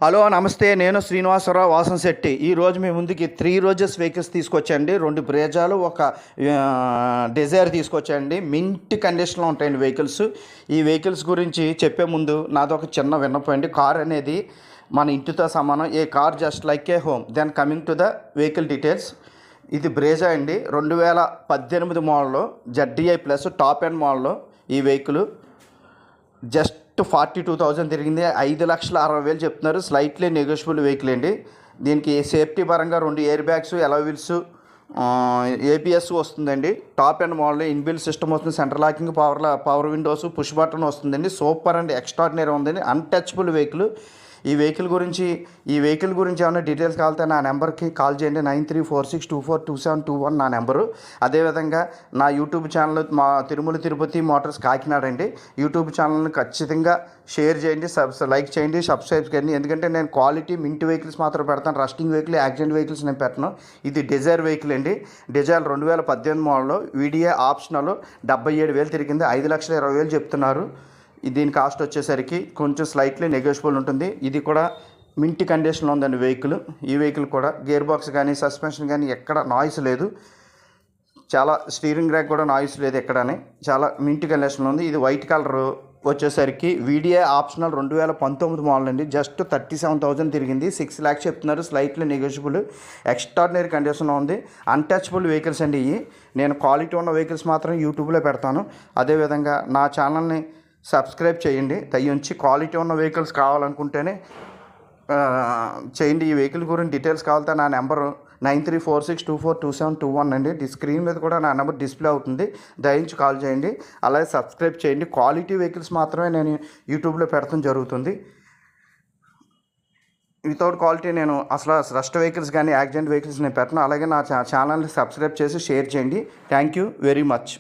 Hello నమస్తే, నేను శ్రీనివాసరావు వాసంశెట్టి. ఈరోజు మీ ముందుకి 3 రోజెస్ వెహికల్స్ తీసుకొచ్చండి. 2 బ్రేజాలు, ఒక డిజైర్ తీసుకొచ్చండి. మింట్ కండిషన్లో ఉంటాయండి వెహికల్స్. ఈ వెహికల్స్ గురించి చెప్పే ముందు నాదొక చిన్న విన్నపం అండి. కార్ అనేది మన ఇంటితో సమానం. A car just like a home. Then coming to the vehicle details. ఇది బ్రేజా అండి, 2018 మోడల్లో ZDI ప్లస్ టాప్ ఎండ్ మోడల్లో. ఈ వెహికల్ జస్ట్ 42,000 తిరిగింది. 5,60,000 చెప్తున్నారు. స్లైట్లీ నెగోషియబుల్ వెహికల్ అండి. దీనికి సేఫ్టీ పరంగా 2 air bags, alloy wheels, ABS వస్తుందండి. Top and model inbuilt system వస్తుంది. Centre locking, power windows, push button వస్తుందండి. సూపర్ అండ్ ఎక్స్ట్రాడినరీ ఉందండి. Untouchable vehicle. ఈ వెహికల్ గురించి ఏమైనా డీటెయిల్స్ కావాలంటే నా నెంబర్కి కాల్ చేయండి. 9346242721 నా నెంబరు. అదేవిధంగా నా యూట్యూబ్ ఛానల్ మా తిరుమల తిరుపతి మోటార్స్ కాకినాడ అండి. యూట్యూబ్ ఛానల్ని ఖచ్చితంగా షేర్ చేయండి, లైక్ చేయండి, సబ్స్క్రైబ్ చేయండి. ఎందుకంటే నేను క్వాలిటీ మింట్ వెహికల్స్ మాత్రం పెడతాను. రస్టింగ్ వెహికల్, యాక్సిడెంట్ వెహికల్స్ నేను పెట్టను. ఇది డిజైర్ వెహికల్ అండి. డిజైర్ 2018 మోడల్లో. VDA optional. 77,000 తిరిగింది. 5,20,000 చెప్తున్నారు. దీని కాస్ట్ వచ్చేసరికి కొంచెం స్లైట్లీ నెగోషియబుల్ ఉంటుంది. ఇది కూడా మింట్ కండిషన్లో ఉందండి వెహికల్. ఈ వెహికల్ కూడా గేర్ బాక్స్ కానీ, సస్పెన్షన్ కానీ ఎక్కడ నాయిస్ లేదు. చాలా స్టీరింగ్ ర్యాక్ కూడా నాయిస్ లేదు ఎక్కడని. చాలా మింట్ కండిషన్లో ఉంది. ఇది వైట్ కలర్ వచ్చేసరికి VDA ఆప్షనల్ 2019 మోడల్ అండి. జస్ట్ 37,000 తిరిగింది. 6 lakhs చెప్తున్నారు. Slightly negotiable. ఎక్స్ట్రాడినరీ కండిషన్లో ఉంది. అన్టచబుల్ వెహికల్స్ అండి ఇవి. నేను క్వాలిటీ ఉన్న వెహికల్స్ మాత్రం యూట్యూబ్లో పెడతాను. అదేవిధంగా నా ఛానల్ని సబ్స్క్రైబ్ చేయండి. దయించి క్వాలిటీ ఉన్న వెహికల్స్ కావాలనుకుంటేనే చేయండి. ఈ వెహికల్ గురించి డీటెయిల్స్ కావాలంటే నా నెంబరు 9346242721 అండి. స్క్రీన్ మీద కూడా నా నెంబర్ డిస్ప్లే అవుతుంది. దయించి కాల్ చేయండి. అలాగే సబ్స్క్రైబ్ చేయండి. క్వాలిటీ వెహికల్స్ మాత్రమే నేను యూట్యూబ్లో పెడతాం జరుగుతుంది. వితౌట్ క్వాలిటీ నేను అసలు రస్ట్ వెహికల్స్ కానీ, యాక్సిడెంట్ వెహికల్స్ నేను పెట్టను. అలాగే నా ఛానల్ని సబ్స్క్రైబ్ చేసి షేర్ చేయండి. Thank you very much.